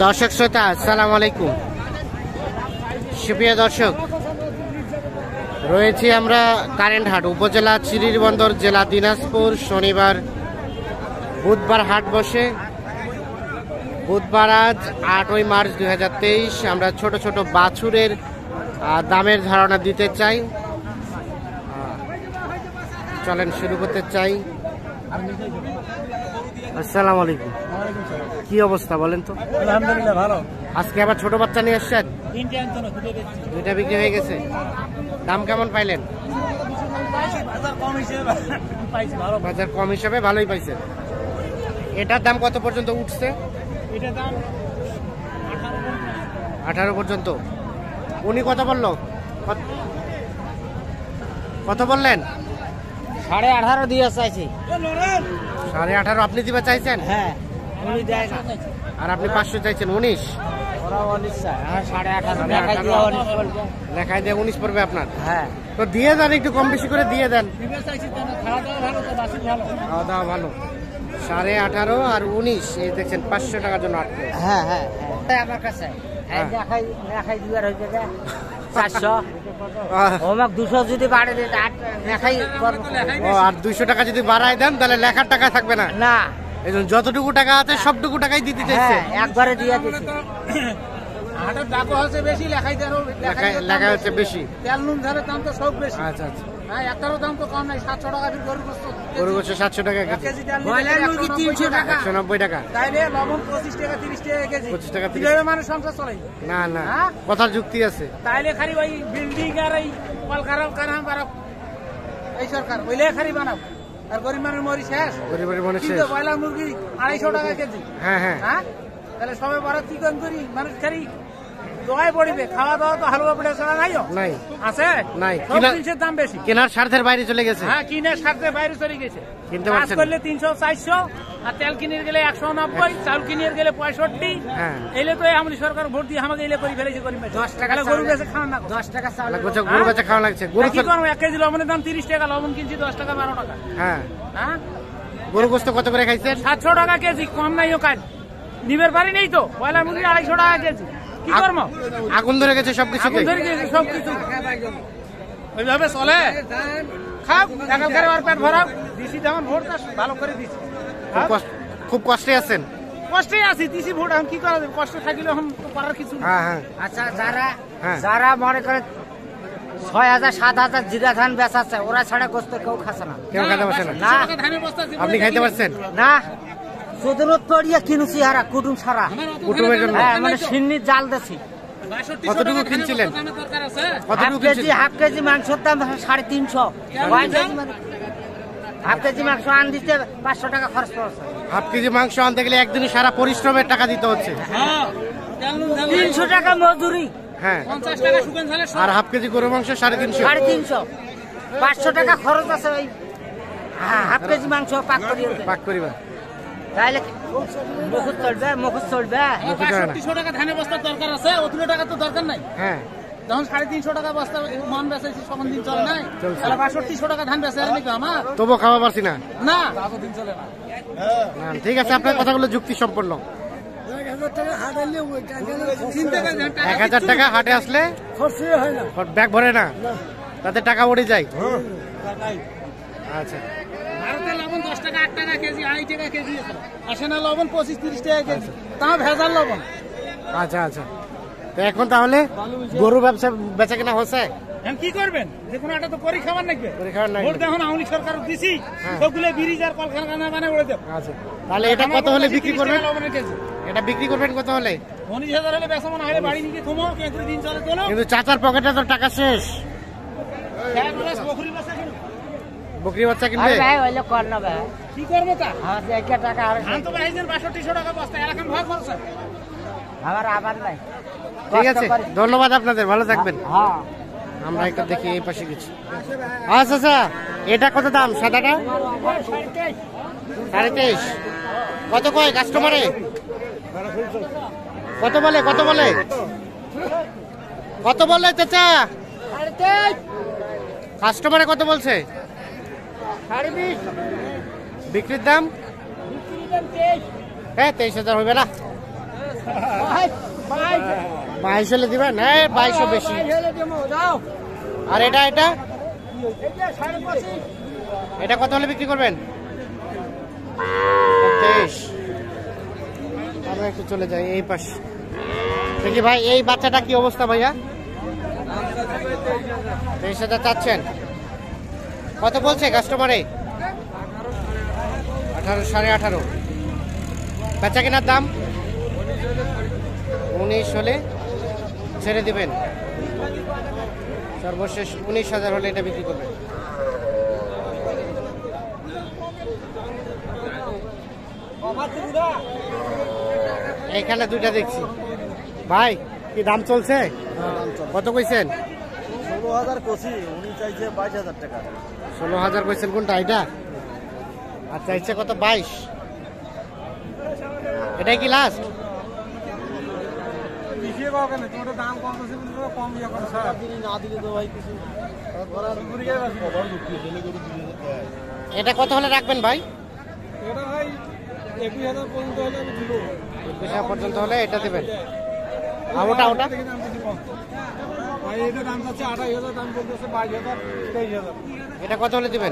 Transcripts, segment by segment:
দর্শক শ্রোতা আসসালামু আলাইকুম। সুপ্রিয় দর্শক, রয়েছি আমরা কারেন্টহাট উপজেলা চিরিরবন্দর, জেলা দিনাজপুর। শনিবার বুধবার হাট বসে। বুধবার আজ 8ই মার্চ 2023। আমরা ছোট ছোট বাছুরের দামের ধারণা দিতে চাই। চলেন শুরু করতে চাই। আসসালামু আলাইকুম। কি অবস্থা বলেন তো? আলহামদুলিল্লাহ ভালো। আজকে আবার ছোট বাচ্চা নিয়ে আসছেন? দুইটা বিক্রি হয়ে গেছে। দাম কেমন পাইলেন? বাজার কম হিসেবে ভালোই পাইছেন। এটার দাম কত পর্যন্ত উঠছে? 18 পর্যন্ত। উনি কত বললো? কত বললেন? 18.5 দিয়ে চাইছি। 18.5 আপনি দিবা চাইছেন? হ্যাঁ, উনি দেয় না। আর আপনি 500 চাইছেন। 19? ওরা 19 চায়। 18.5 লেখায় দিয়ে 19 পড়বে আপনার। হ্যাঁ, তো দিয়ে দেন, একটু কম বেশি করে দিয়ে দেন। খাওয়া দাওয়া ভালো। 18.5 আর 19, এই দেখছেন 500 টাকার জন্য আটকে। হ্যাঁ হ্যাঁ হ্যাঁ, আমার কাছে দেখাই দিবার হয়েছে 400। ওমাক 200 যদি বাড়ে দেয় দেখাই করবো। ও, আর 200 টাকা যদি বাড়ায় দেন তাহলে লেখার টাকা থাকবে না। না, এই জন্য যতটুকু টাকা আছে সবটুকু টাকাই দিতে চাইছে। একবারে দিয়ে দিচ্ছি। হাটের টাকা হচ্ছে বেশি, লেখাই দেন লেখা হচ্ছে বেশি। তেল নুন ধারের দাম তো সব বেশি। আচ্ছা আচ্ছা। হ্যাঁ, একটারও দাম তো কম নাই। 700 টাকা গরু গোস্ত। গরু গোস্ত 700 টাকা কেজি। কেজি তেল ব্রয়লার মুরগি 300 টাকা। 190 টাকা। তাইলে লবণ 25 টাকা 30 টাকা কেজি। 25 টাকা 30 কিভাবে মানুষ সংসার চলে? না না, হ্যাঁ? কথার যুক্তি আছে। তাইলে খালি ওই বিল্ডিং আর এই কলকারখানা বানাও এই সরকার, ওইলে খালি বানাও। আর গরিব মানুষ মরি শেষ। গরিবের মনে শেষ। কিন্তু ব্রয়লার মুরগি 250 টাকা কেজি। হ্যাঁ হ্যাঁ। হ্যাঁ, তাহলে সবাই বড় কি করি? মানুষ খালি দোয়াই পড়িবে। খাওয়া দাওয়া তো হালুয়া পিঠা ছাড়া নাই আছে। নাই, সব জিনিসের দাম বেশি। কেনার স্বার্থের বাইরে চলে গেছে। হ্যাঁ, কিনার স্বার্থে বাইরে চলে গেছে। কিনতে কাজ পারছেন করলে 300 400, আর তেল কিনে গেলে 190, চাউল কিনে গেলে 65। হ্যাঁ, এলে তো আমলি সরকার ভোট দিয়ে আমাকে এলে করে ফেলেছে। করি 10 টাকা গরু বেচে খাওয়া না। 10 টাকা চাউল। গরু বেচা খাওয়া লাগছে। গরু কি করবো? 1 কেজি লবণের দাম 30 টাকা, লবণ কিনছি 10 টাকা 12 টাকা। হ্যাঁ, হ্যাঁ, গরু গোস্ত কত করে খাইছেন? 700 টাকা কেজি, কম নাই। ও কাজ নিবের বাড়ি নেই তো। ব্রয়লার মুরগি 250 টাকা কেজি। কি করবো? আগুন ধরে গেছে সবকিছু। সবকিছু ওইভাবে চলে। খাও, একালকারে আর পেট ভরাও। দিছি যেমন ভোট ভালো করে দিছি। খুব কষ্টে আছেন? কষ্টে আছি, দিছি ভোট। এখন কি করা যাবে? কষ্ট থাকলে এখন তো করার কিছু নেই। হ্যাঁ হ্যাঁ। আচ্ছা, যারা মনে করে 6000 7000 জিরা ধান বেচাচ্ছে, ওরা ছাড়া গোস্ত কেউ খাচ্ছে না। কেউ খাইতে পারছে না? ধানের বস্তা আপনি খাইতে পারছেন না, সুদনত পড়িয়া কিনুছি হারা কুটুম সারা। কুটুমের জন্য? হ্যাঁ, মানে সিন্নির জাল দিছি। কতটুকু কিনছিলেন? হাফ কেজি মাংসের দাম 350। হাফ কেজি মাংস আন দিতে 500 টাকা খরচ পড়ছে। হাফ কেজি মাংস আনতে গেলে একদিনই সারা পরিশ্রমের টাকা দিতে হচ্ছে। 300 টাকা মজুরি। হ্যাঁ, 50 টাকা শুকান ঝালে। আর হাফ কেজি গরু মাংস 350। 500 টাকা খরচ আছে ওই হাফ কেজি মাংস পাক করিবা। তাইলে মুখুত চলবে। 6500 টাকা ধানের বস্তার দরকার আছে। 2 টাকা তো দরকার নাই। হ্যাঁ, যখন 350 টাকা বস্তা মন বেচাইছি, তখন দিন চলে নাই। তাহলে 6500 টাকা ধান বেচে নাকি আমার? তবু খাওয়া পারছি না। না, দিন চলে না। ঠিক আছে, আপনার কথাগুলো যুক্তি সম্পন্ন। 1000 টাকা হাটে আসলে ব্যাগ ভরে না, তাতে টাকা উড়ে যায়। আচ্ছা, ভারতের লবণ 10 টাকা 8 টাকা কেজি, 2.5 টাকা কেজি আসে না লবণ, 25-30 টাকা কেজি। তা ভেজাল লবণ। আচ্ছা আচ্ছা। তো এখন তাহলে গরু ব্যবসা বেচা কেনা হচ্ছে? এখন কি করবেন? যে কোনো একটা তো করে খাবার নাকবে। ভোট যখন আওয়ামী সরকার দিছি, সবগুলো ব্রিজ আর কলকারখানা বানায় উড়ে দেব। আচ্ছা, তাহলে এটা কত হলে বিক্রি করবেন? লবণের কেজি এটা বিক্রি করবেন কত হলে? 19,000 হলে বেচা মনে হয়। বাড়ি নিয়ে থমো, দিন চলে চলো। কিন্তু চাচার পকেটে তো টাকা শেষ। বকরি বাচ্চা কিনবে? কি করবো তা? টাকা ধান তো বাড়াইছেন 6200 টাকা বস্তা। এলাকান ভয় করছে। আমার আবার নাই। ঠিক আছে, ধন্যবাদ আপনাদের, ভালো থাকবেন। হ্যাঁ, আমরা একটা দেখি এই পাশে কিছু। আচ্ছা আচ্ছা, এটা কত দাম? সাদাটা 23.5। কত কয় কাস্টমারে? কত বলে চাচা? কাস্টমারে কত বলছে? 20.5। বিক্রির দাম? হ্যাঁ, 23,000 হবে না। 22 হলে দিবেন? হ্যাঁ 22 বেশি। আর এটা এটা এটা কত হলে বিক্রি করবেন? 23। আমরা একটু চলে যাই এই পাশে দেখি ভাই, এই বাচ্চাটা কি অবস্থা ভাইয়া? 23,000 চাচ্ছেন। কত বলছে কাস্টমারে? 18, 18.5। বাচ্চা কেনার দাম 19 হলে ছেড়ে দিবেন। সর্বশেষ 19,000 হলে এটা বিক্রি করবেন। এখানে দুইটা দেখছি ভাই, কি দাম চলছে? কত কইছেন? 16,000 কষি, উনি চাইছে 22,000 টাকা। 16,000 কইছেন কোনটা? এটা আর চাইছে কত? 22। এটাই কি লাস্ট? এটা কত হলে রাখবেন ভাই? 21,000 পর্যন্ত হলে এটা দেবেন। আর ওটা ওটা এটা কত হলে দিবেন?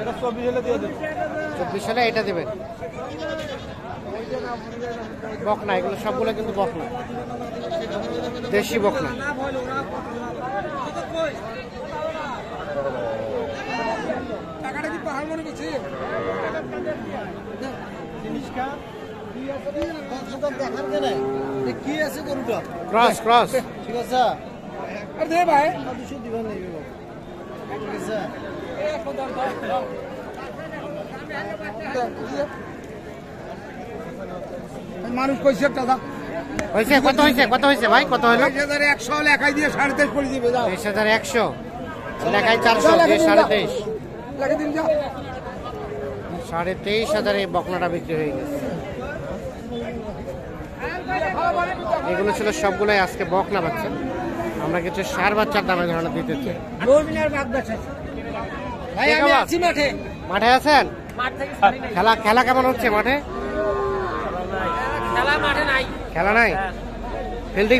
24 হলে এটা দিবেন। বকনা এগুলো সবগুলো কিন্তু বকনা, দেশি বকনা। কি আছে গরুটা? ক্রস ক্রস ঠিক আছে ভাই, 200 দিবেন ঠিক আছে। মানুষ কইছে দাদা হয়েছে? কত হয়েছে? কত হয়েছে ভাই? কত হলো? 2100 হলে একাই দিয়ে 23.5 করে দিবে। যাও 23,100 লেখায় 400 দিয়ে 23.5। 23,500 এই বকনাটা বিক্রি হয়ে গেছে। এগুলো ছিল সবগুলোই আজকে বকনা বাচ্চা। আমরা কিছু ষাঁড় বাচ্চার দামে ধারণা দিতে চাই। মাঠে আছেন? খেলা কেমন হচ্ছে মাঠে? খেলা নাই, ফিল্ডিং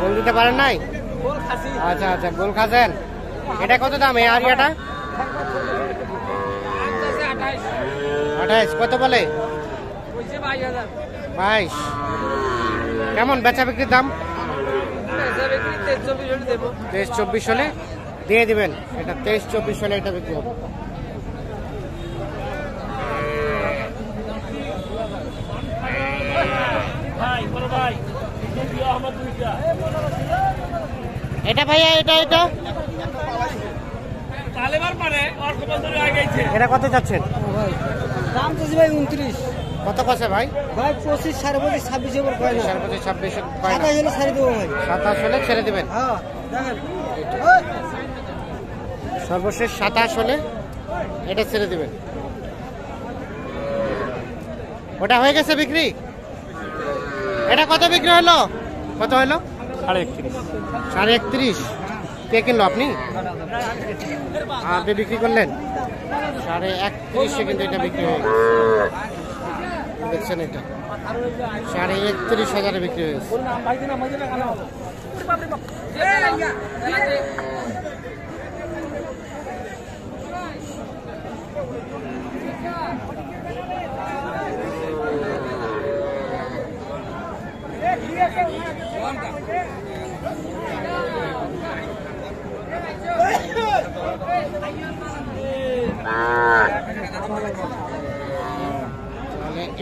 গোল দিতে পারেন নাই? আচ্ছা আচ্ছা, গোল খাচ্ছেন। এটা কত দাম এই আরিয়াটা? 28। কত বলে? 22। কেমন বেচা বিক্রির দাম? 23-24 হলে দিয়ে দিবেন। এটা 23-24 হলে এটা বিক্রি হবে। এটা ভাইয়া এটা এটা এটা কত যাচ্ছেন? দাম তো ভাই 29। কত কছে ভাই? ভাই 25, 25, 26 এর কয় না। 26 27 হলে ছেড়ে দেবো ভাই। 27 হলে ছেড়ে দিবেন। হ্যাঁ দেখেন, সর্বশেষ 27 হলে এটা ছেড়ে দিবেন। ওটা হয়ে গেছে বিক্রি? এটা কত বিক্রি হলো? কত হলো? 31.5। 31.5 কে কিনলো? আপনি? আপনি বিক্রি করলেন 31.5 কিন্তু এটা বিক্রি হয়ে গেছে। দেখছেন এটা 31,500 বিক্রি হয়ে গেছে।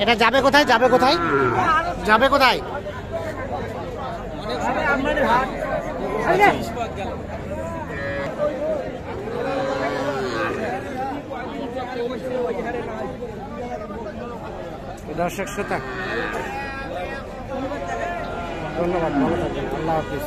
এটা যাবে কোথায়? যাবে কোথায়? যাবে কোথায়? দর্শক শ্রোতা ধন্যবাদ, ভালো থাকবেন, আল্লাহ হাফিজ।